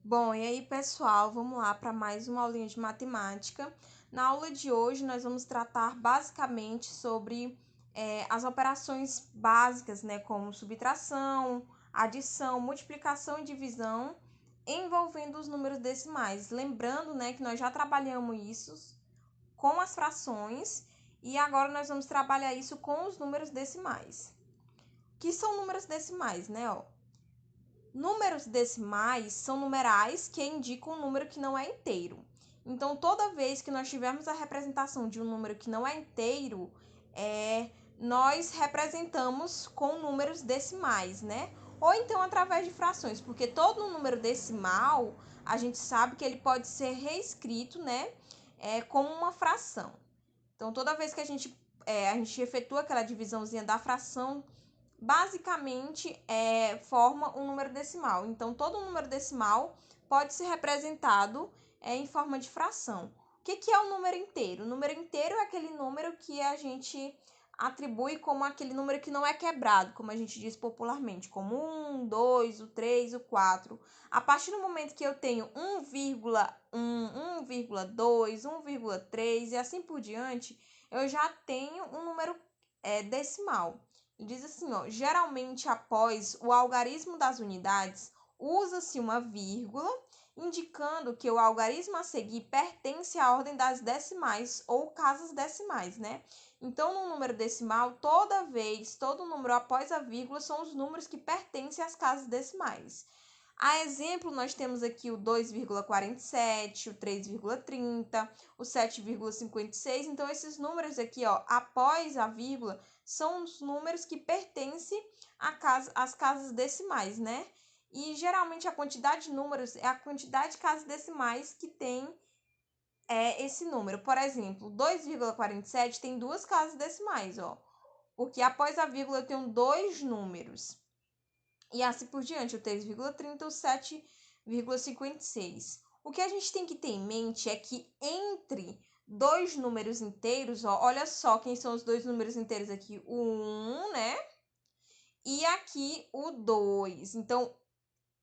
Bom, e aí, pessoal, vamos lá para mais uma aulinha de matemática. Na aula de hoje, nós vamos tratar basicamente sobre as operações básicas, né, como subtração, adição, multiplicação e divisão, envolvendo os números decimais. Lembrando, né, que nós já trabalhamos isso com as frações e agora nós vamos trabalhar isso com os números decimais. O que são números decimais, né, ó? Números decimais são numerais que indicam um número que não é inteiro. Então, toda vez que nós tivermos a representação de um número que não é inteiro, nós representamos com números decimais, né? Ou então através de frações, porque todo número decimal, a gente sabe que ele pode ser reescrito, né? Como uma fração. Então, toda vez que a gente efetua aquela divisãozinha da fração, basicamente forma um número decimal. Então, todo número decimal pode ser representado em forma de fração. O que é o número inteiro? O número inteiro é aquele número que a gente atribui como aquele número que não é quebrado, como a gente diz popularmente, como 1, 2, o 3, o 4. A partir do momento que eu tenho 1,1, 1,2, 1,3 e assim por diante, eu já tenho um número decimal. Diz assim, ó, geralmente após o algarismo das unidades, usa-se uma vírgula, indicando que o algarismo a seguir pertence à ordem das decimais ou casas decimais, né? Então, no número decimal, todo número após a vírgula são os números que pertencem às casas decimais. A exemplo, nós temos aqui o 2,47, o 3,30, o 7,56. Então, esses números aqui, ó, após a vírgula, são os números que pertencem às casas decimais, né? E geralmente a quantidade de números é a quantidade de casas decimais que tem esse número. Por exemplo, 2,47 tem duas casas decimais, ó, porque após a vírgula eu tenho dois números. E assim por diante, o 3,30 e o 7,56. O que a gente tem que ter em mente é que entre dois números inteiros, ó, olha só quem são os dois números inteiros aqui, o 1, né? E aqui o 2. Então,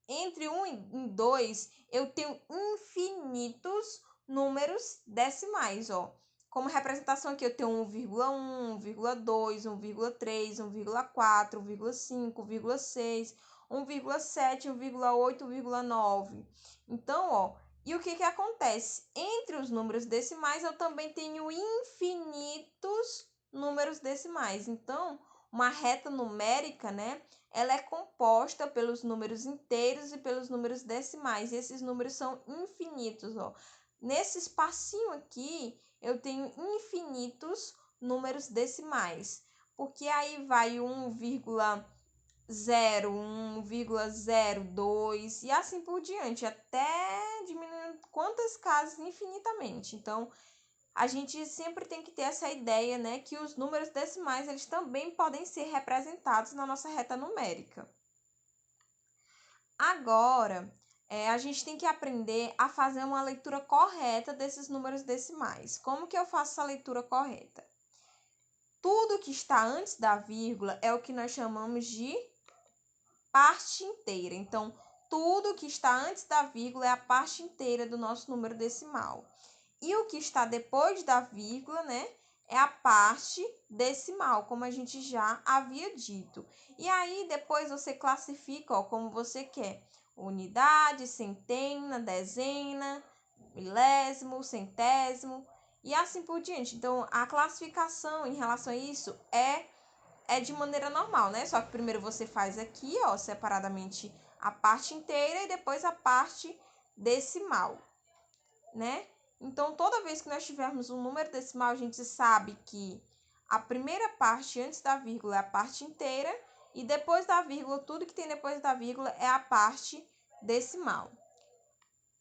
entre 1 e 2, eu tenho infinitos números decimais, ó. Como representação aqui, eu tenho 1,1, 1,2, 1,3, 1,4, 1,5, 1,6, 1,7, 1,8, 1,9. Então, ó, e o que acontece? Entre os números decimais, eu também tenho infinitos números decimais. Então, uma reta numérica, né? Ela é composta pelos números inteiros e pelos números decimais. E esses números são infinitos, ó. Nesse espacinho aqui, eu tenho infinitos números decimais. Porque aí vai 1,0, 1,02 e assim por diante, até diminuindo quantas casas infinitamente. Então, a gente sempre tem que ter essa ideia, né, que os números decimais eles também podem ser representados na nossa reta numérica. Agora, a gente tem que aprender a fazer uma leitura correta desses números decimais. Como que eu faço essa leitura correta? Tudo que está antes da vírgula é o que nós chamamos de parte inteira. Então, tudo que está antes da vírgula é a parte inteira do nosso número decimal. E o que está depois da vírgula, né, é a parte decimal, como a gente já havia dito. E aí, depois você classifica, ó, como você quer. Unidade, centena, dezena, milésimo, centésimo e assim por diante. Então, a classificação em relação a isso é de maneira normal, né? Só que primeiro você faz aqui, ó, separadamente a parte inteira e depois a parte decimal, né? Então, toda vez que nós tivermos um número decimal, a gente sabe que a primeira parte antes da vírgula é a parte inteira e depois da vírgula, tudo que tem depois da vírgula é a parte decimal.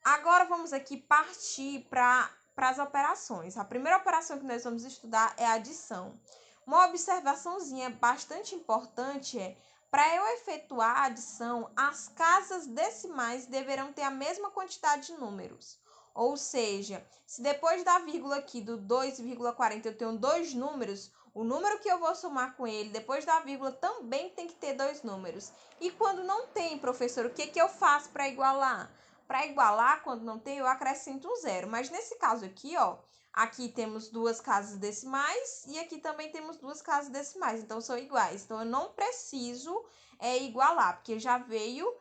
Agora, vamos aqui partir para as operações. A primeira operação que nós vamos estudar é a adição. Uma observaçãozinha bastante importante é, para eu efetuar a adição, as casas decimais deverão ter a mesma quantidade de números. Ou seja, se depois da vírgula aqui do 2,40 eu tenho dois números, o número que eu vou somar com ele depois da vírgula também tem que ter dois números. E quando não tem, professor, o que eu faço para igualar? para igualar, quando não tem, eu acrescento um zero. Mas nesse caso aqui, ó, aqui temos duas casas decimais e aqui também temos duas casas decimais, então são iguais. Então, eu não preciso igualar, porque já veio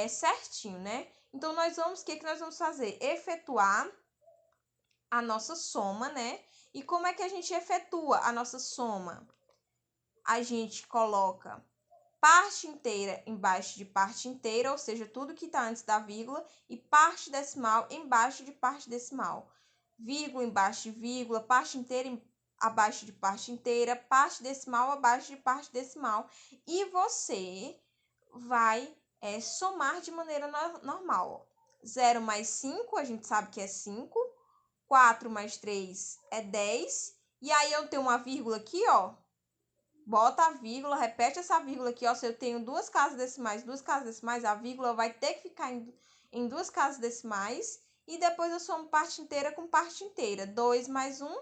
certinho, né? Então, o que nós vamos fazer? Efetuar a nossa soma, né? E como é que a gente efetua a nossa soma? A gente coloca parte inteira embaixo de parte inteira, ou seja, tudo que está antes da vírgula, e parte decimal embaixo de parte decimal. Vírgula embaixo de vírgula, parte inteira abaixo de parte inteira, parte decimal abaixo de parte decimal. E você vai somar de maneira normal. 0 mais 5, a gente sabe que é 5. 4 mais 3 é 10. E aí eu tenho uma vírgula aqui, ó. Bota a vírgula, repete essa vírgula aqui, ó. Se eu tenho duas casas decimais, a vírgula vai ter que ficar em duas casas decimais. E depois eu somo parte inteira com parte inteira. 2 mais 1,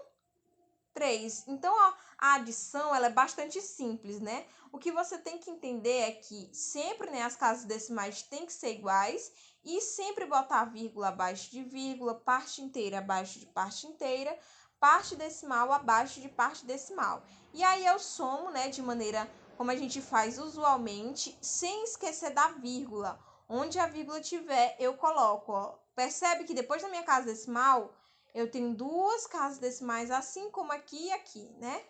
3. Então, ó, a adição ela é bastante simples, né? O que você tem que entender é que sempre, né, as casas decimais têm que ser iguais e sempre botar vírgula abaixo de vírgula, parte inteira abaixo de parte inteira, parte decimal abaixo de parte decimal. E aí eu somo, né, de maneira como a gente faz usualmente, sem esquecer da vírgula. Onde a vírgula tiver, eu coloco, ó. Percebe que depois da minha casa decimal, eu tenho duas casas decimais, assim como aqui e aqui, né?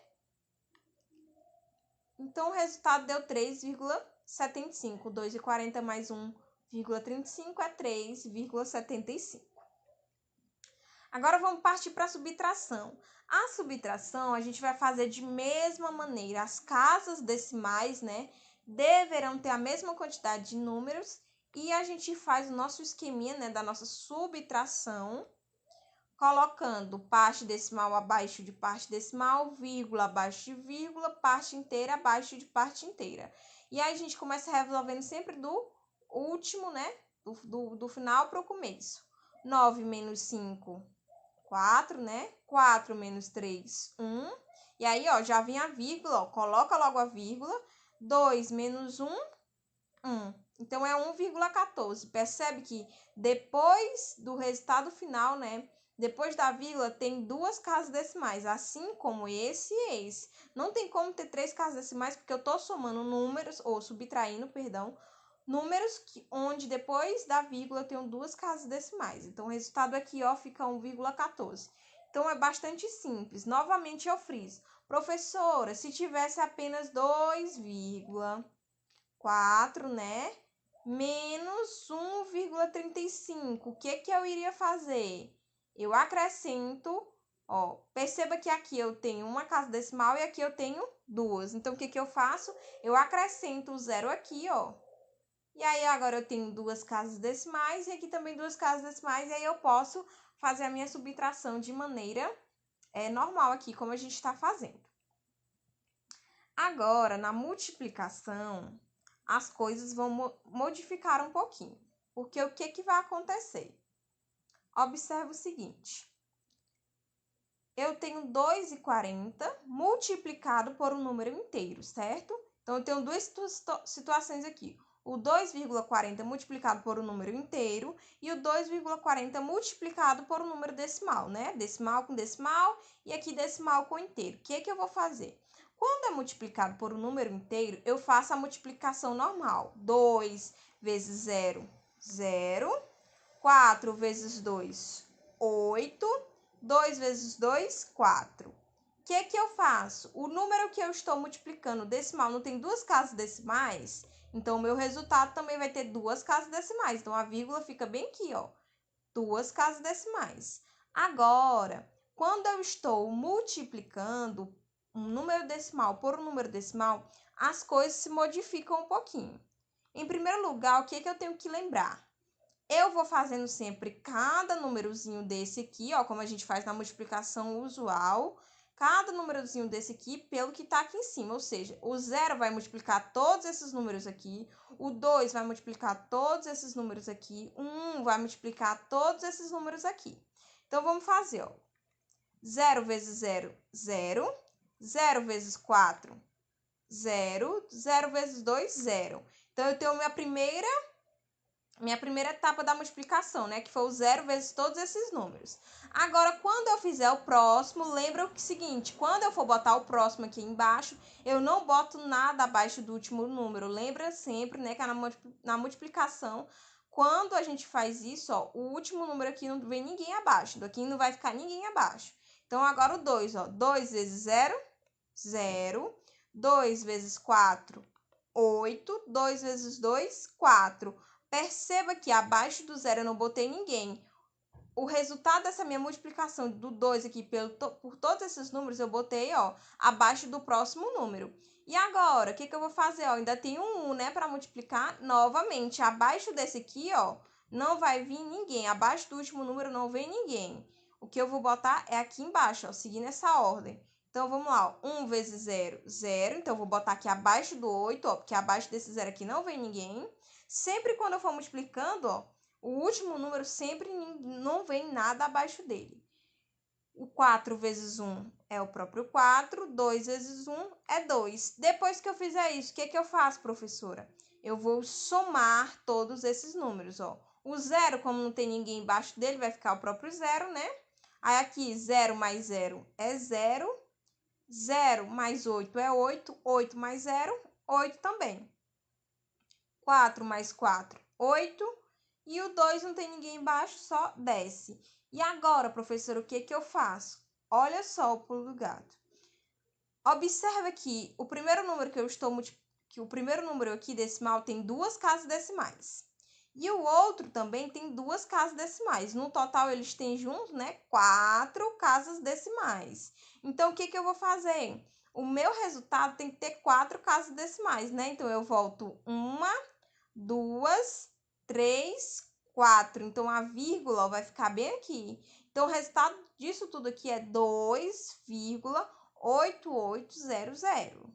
Então, o resultado deu 3,75. 2,40 mais 1,35 é 3,75. Agora, vamos partir para a subtração. A subtração, a gente vai fazer de mesma maneira. As casas decimais, né, deverão ter a mesma quantidade de números. E a gente faz o nosso esqueminha, né, da nossa subtração, colocando parte decimal abaixo de parte decimal, vírgula abaixo de vírgula, parte inteira abaixo de parte inteira. E aí a gente começa resolvendo sempre do último, né? Do final para o começo. 9 menos 5, 4, né? 4 menos 3, 1. E aí, ó, já vem a vírgula, ó, coloca logo a vírgula. 2 menos 1, 1. Então, é 1,14. Percebe que depois do resultado final, né? Depois da vírgula, tem duas casas decimais, assim como esse e esse. Não tem como ter três casas decimais, porque eu estou somando números, ou subtraindo, perdão, números onde depois da vírgula eu tenho duas casas decimais. Então, o resultado aqui, ó, fica 1,14. Então, é bastante simples. Novamente, eu friso. Professora, se tivesse apenas 2,4, né? Menos 1,35. O que eu iria fazer? Eu acrescento, ó, perceba que aqui eu tenho uma casa decimal e aqui eu tenho duas. Então, o que eu faço? Eu acrescento o zero aqui, ó. E aí, agora eu tenho duas casas decimais e aqui também duas casas decimais. E aí, eu posso fazer a minha subtração de maneira normal aqui, como a gente está fazendo. Agora, na multiplicação, as coisas vão modificar um pouquinho. Porque o que vai acontecer? Observe o seguinte. Eu tenho 2,40 multiplicado por um número inteiro, certo? Então, eu tenho duas situações aqui. O 2,40 multiplicado por um número inteiro e o 2,40 multiplicado por um número decimal, né? Decimal com decimal e aqui decimal com inteiro. O que eu vou fazer? Quando é multiplicado por um número inteiro, eu faço a multiplicação normal. 2 vezes 0, 0. 4 vezes 2, 8. 2 vezes 2, 4. O que eu faço? O número que eu estou multiplicando decimal não tem duas casas decimais, então o meu resultado também vai ter duas casas decimais. Então, a vírgula fica bem aqui, ó. Duas casas decimais. Agora, quando eu estou multiplicando um número decimal por um número decimal, as coisas se modificam um pouquinho. Em primeiro lugar, o que eu tenho que lembrar? Eu vou fazendo sempre cada númerozinho desse aqui, ó, como a gente faz na multiplicação usual, cada númerozinho desse aqui pelo que tá aqui em cima, ou seja, o 0 vai multiplicar todos esses números aqui, o 2 vai multiplicar todos esses números aqui, o 1 vai multiplicar todos esses números aqui. Então, vamos fazer, ó. 0 vezes 0, 0. 0 vezes 4, 0. 0 vezes 2, 0. Então, eu tenho minha primeira minha primeira etapa da multiplicação, né? Que foi o 0 vezes todos esses números. Agora, quando eu fizer o próximo, lembra o seguinte, quando eu for botar o próximo aqui embaixo, eu não boto nada abaixo do último número. Lembra sempre, né, que na multiplicação, quando a gente faz isso, ó, o último número aqui não vem ninguém abaixo. Daqui não vai ficar ninguém abaixo. Então, agora o 2, ó. 2 vezes 0, 0. 2 vezes 4, 8. 2 vezes 2, 4. Perceba que abaixo do zero eu não botei ninguém. O resultado dessa minha multiplicação do 2 aqui por todos esses números, eu botei, ó, abaixo do próximo número. E agora, o que eu vou fazer? Ó, ainda tem um 1, né, para multiplicar novamente. Abaixo desse aqui, ó, não vai vir ninguém. Abaixo do último número não vem ninguém. O que eu vou botar é aqui embaixo, ó, seguindo essa ordem. Então, vamos lá, ó, 1 vezes 0, 0. Então, eu vou botar aqui abaixo do 8, ó, porque abaixo desse 0 aqui não vem ninguém. Sempre quando eu for multiplicando, ó, o último número sempre não vem nada abaixo dele. O 4 vezes 1 é o próprio 4, 2 vezes 1 é 2. Depois que eu fizer isso, o que eu faço, professora? Eu vou somar todos esses números, ó. O 0, como não tem ninguém embaixo dele, vai ficar o próprio 0, né? Aí aqui, 0 mais 0 é 0. 0 mais 8 é 8. 8 mais 0, 8 também. 4 mais 4, 8. E o 2 não tem ninguém embaixo, só desce. E agora, professor, o que eu faço? Olha só o pulo do gato. Observa que o primeiro número o primeiro número aqui decimal tem duas casas decimais. E o outro também tem duas casas decimais. No total, eles têm juntos, né, 4 casas decimais. Então, o que eu vou fazer? O meu resultado tem que ter 4 casas decimais, né? Então, eu volto 1, 2, 3, 4. Então, a vírgula vai ficar bem aqui. Então, o resultado disso tudo aqui é 2,8800.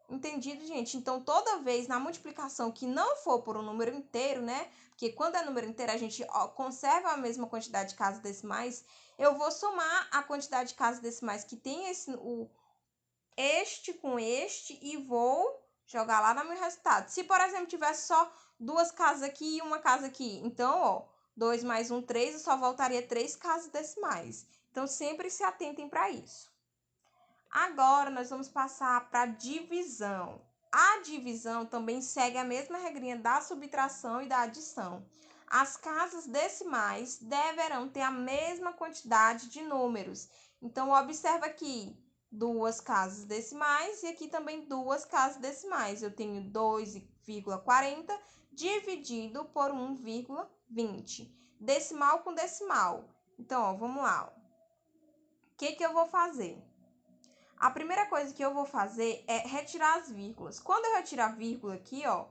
Entendido, gente? Então, toda vez na multiplicação que não for por um número inteiro, né? Porque quando é número inteiro, a gente conserva a mesma quantidade de casas decimais. Eu vou somar a quantidade de casas decimais que tem este com este e vou jogar lá no meu resultado. Se, por exemplo, tivesse só duas casas aqui e uma casa aqui, então, ó, 2 mais 1, 3, eu só voltaria 3 casas decimais. Então, sempre se atentem para isso. Agora, nós vamos passar para a divisão. A divisão também segue a mesma regrinha da subtração e da adição. As casas decimais deverão ter a mesma quantidade de números. Então, observa aqui, duas casas decimais e aqui também duas casas decimais. Eu tenho 2,40 dividido por 1,20. Decimal com decimal. Então, ó, vamos lá. O que eu vou fazer? A primeira coisa que eu vou fazer é retirar as vírgulas. Quando eu retirar a vírgula aqui, ó,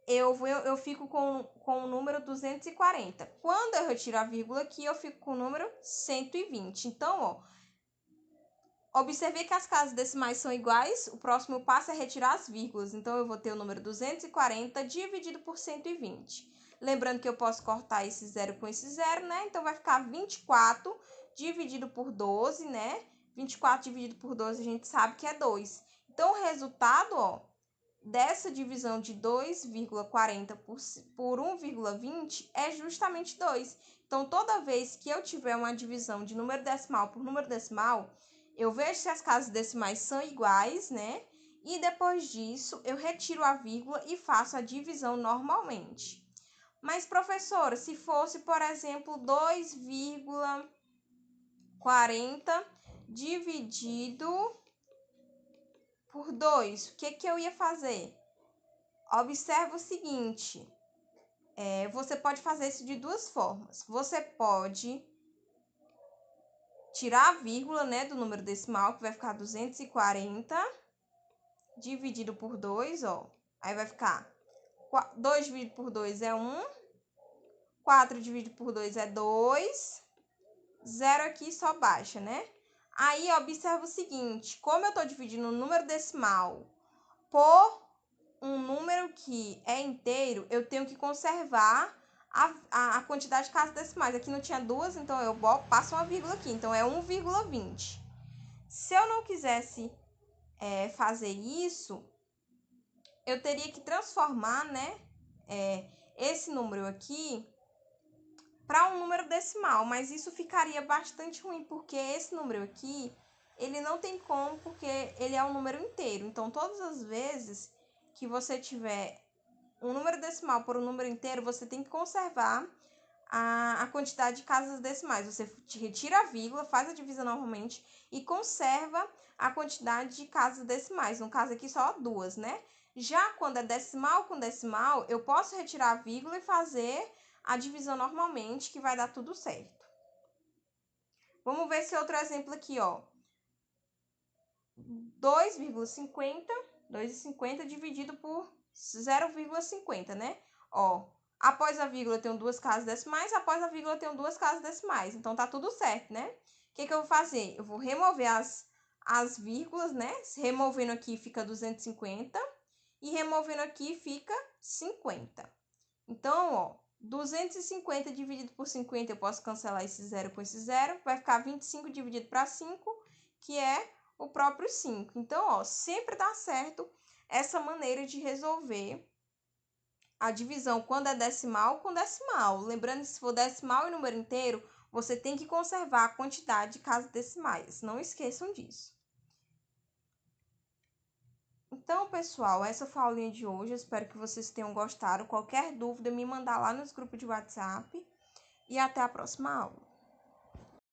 eu fico com o número 240. Quando eu retiro a vírgula aqui, eu fico com o número 120. Então, ó, observei que as casas decimais são iguais, o próximo passo é retirar as vírgulas. Então, eu vou ter o número 240 dividido por 120. Lembrando que eu posso cortar esse zero com esse zero, né? Então, vai ficar 24 dividido por 12, né? 24 dividido por 12, a gente sabe que é 2. Então, o resultado, ó, dessa divisão de 2,40 por 1,20 é justamente 2. Então, toda vez que eu tiver uma divisão de número decimal por número decimal, eu vejo se as casas decimais são iguais, né? E depois disso, eu retiro a vírgula e faço a divisão normalmente. Mas, professora, se fosse, por exemplo, 2,40 dividido por 2, o que eu ia fazer? Observa o seguinte, você pode fazer isso de duas formas. Você pode tirar a vírgula, né, do número decimal, que vai ficar 240, dividido por 2, ó. Aí vai ficar 2 dividido por 2 é 1, 4 dividido por 2 é 2, 0 aqui só baixa, né? Aí, observa o seguinte, como eu estou dividindo o número decimal por um número que é inteiro, eu tenho que conservar a quantidade de casas decimais. Aqui não tinha duas, então eu passo uma vírgula aqui, então é 1,20. Se eu não quisesse fazer isso, eu teria que transformar, né, esse número aqui para um número decimal, mas isso ficaria bastante ruim, porque esse número aqui, ele não tem como, porque ele é um número inteiro. Então, todas as vezes que você tiver um número decimal por um número inteiro, você tem que conservar a quantidade de casas decimais. Você retira a vírgula, faz a divisão normalmente e conserva a quantidade de casas decimais. No caso aqui, só duas, né? Já quando é decimal com decimal, eu posso retirar a vírgula e fazer a divisão normalmente, que vai dar tudo certo. Vamos ver esse outro exemplo aqui, ó. 2,50 dividido por 0,50, né? Ó, após a vírgula eu tenho duas casas decimais, após a vírgula eu tenho duas casas decimais. Então, tá tudo certo, né? O que eu vou fazer? Eu vou remover as vírgulas, né? Removendo aqui fica 250 e removendo aqui fica 50. Então, ó, 250 dividido por 50, eu posso cancelar esse zero com esse zero, vai ficar 25 dividido para 5, que é o próprio 5. Então, ó, sempre dá certo essa maneira de resolver a divisão quando é decimal com decimal. Lembrando que se for decimal e número inteiro, você tem que conservar a quantidade de casas decimais. Não esqueçam disso. Então, pessoal, essa foi a aulinha de hoje. Eu espero que vocês tenham gostado. Qualquer dúvida, me mandar lá nos grupos de WhatsApp. E até a próxima aula.